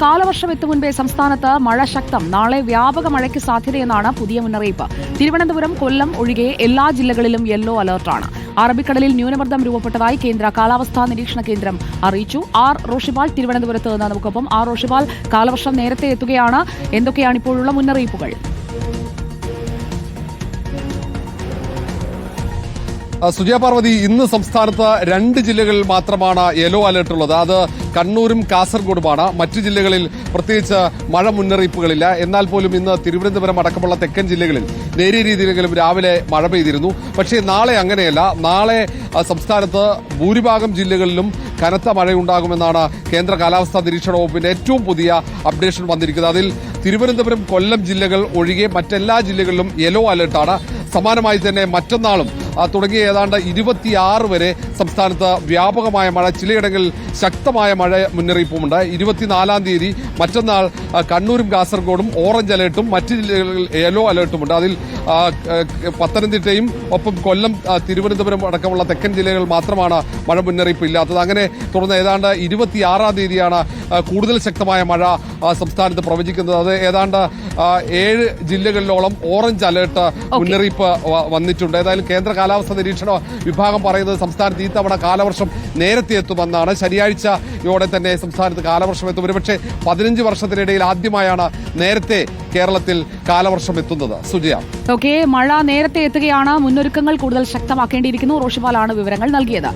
കാലവർഷം എത്തും മുൻപേ സംസ്ഥാനത്ത് മഴ ശക്തം. നാളെ വ്യാപക മഴയ്ക്ക് സാധ്യതയെന്നാണ് പുതിയ മുന്നറിയിപ്പ്. തിരുവനന്തപുരം, കൊല്ലം ഒഴികെ എല്ലാ ജില്ലകളിലും യെല്ലോ അലർട്ടാണ്. അറബിക്കടലിൽ ന്യൂനമർദ്ദം രൂപപ്പെട്ടതായി കേന്ദ്ര കാലാവസ്ഥാ നിരീക്ഷണ കേന്ദ്രം അറിയിച്ചു. ആർ റോഷിപാൽ തിരുവനന്തപുരത്ത് നിന്ന് നമുക്കൊപ്പം. ആർ റോഷിപാൽ, കാലവർഷം നേരത്തെ എത്തുകയാണ്. എന്തൊക്കെയാണ് ഇപ്പോഴുള്ള മുന്നറിയിപ്പുകൾ? സുജയ പാർവതി, ഇന്ന് സംസ്ഥാനത്ത് 2 ജില്ലകളിൽ മാത്രമാണ് യെല്ലോ അലർട്ട് ഉള്ളത്. അത് കണ്ണൂരും കാസർഗോഡുമാണ്. മറ്റു ജില്ലകളിൽ പ്രത്യേകിച്ച് മഴ മുന്നറിയിപ്പുകളില്ല. എന്നാൽ പോലും ഇന്ന് തിരുവനന്തപുരം അടക്കമുള്ള തെക്കൻ ജില്ലകളിൽ നേരിയ രീതിയിലെങ്കിലും രാവിലെ മഴ പെയ്തിരുന്നു. പക്ഷേ നാളെ അങ്ങനെയല്ല. നാളെ സംസ്ഥാനത്ത് ഭൂരിഭാഗം ജില്ലകളിലും കനത്ത മഴയുണ്ടാകുമെന്നാണ് കേന്ദ്ര കാലാവസ്ഥാ നിരീക്ഷണ വകുപ്പിന്റെ ഏറ്റവും പുതിയ അപ്ഡേഷൻ വന്നിരിക്കുന്നത്. അതിൽ തിരുവനന്തപുരം, കൊല്ലം ജില്ലകൾ ഒഴികെ മറ്റെല്ലാ ജില്ലകളിലും യെല്ലോ അലർട്ടാണ്. സമാനമായി തന്നെ മറ്റന്നാളും തുടങ്ങിയ ഏതാണ്ട് 26 വരെ സംസ്ഥാനത്ത് വ്യാപകമായ മഴ, ചിലയിടങ്ങളിൽ ശക്തമായ മഴ മുന്നറിയിപ്പുമുണ്ട്. 24-ാം തീയതി മറ്റന്നാൾ കണ്ണൂരും കാസർഗോഡും ഓറഞ്ച് അലർട്ടും മറ്റ് ജില്ലകളിൽ യെല്ലോ അലർട്ടുമുണ്ട്. അതിൽ പത്തനംതിട്ടയും ഒപ്പം കൊല്ലം, തിരുവനന്തപുരം അടക്കമുള്ള തെക്കൻ ജില്ലകൾ മാത്രമാണ് മഴ മുന്നറിയിപ്പ് ഇല്ലാത്തത്. അങ്ങനെ തുടർന്ന് ഏതാണ്ട് 26-ാം തീയതിയാണ് കൂടുതൽ ശക്തമായ മഴ സംസ്ഥാനത്ത് പ്രവചിക്കുന്നത്. അത് ഏതാണ്ട് 7 ജില്ലകളിലോളം ഓറഞ്ച് അലർട്ട് മുന്നറിയിപ്പ് വന്നിട്ടുണ്ട്. ഏതായാലും കേന്ദ്ര കാലാവസ്ഥാ നിരീക്ഷണ വിഭാഗം പറയുന്നത് സംസ്ഥാനത്ത് ഈ തവണ കാലവർഷം നേരത്തെ എത്തുമെന്നാണ്. ശനിയാഴ്ചയോടെ തന്നെ സംസ്ഥാനത്ത് കാലവർഷം എത്തും. ഒരുപക്ഷെ 15 വർഷത്തിനിടയിൽ ആദ്യമായാണ് നേരത്തെ കേരളത്തിൽ കാലവർഷം എത്തുന്നത്. സുജയ, മഴ നേരത്തെ എത്തുകയാണ്. മുന്നൊരുക്കങ്ങൾ കൂടുതൽ ശക്തമാക്കേണ്ടിയിരിക്കുന്നു. റോഷിപാലാണ് വിവരങ്ങൾ നൽകിയത്.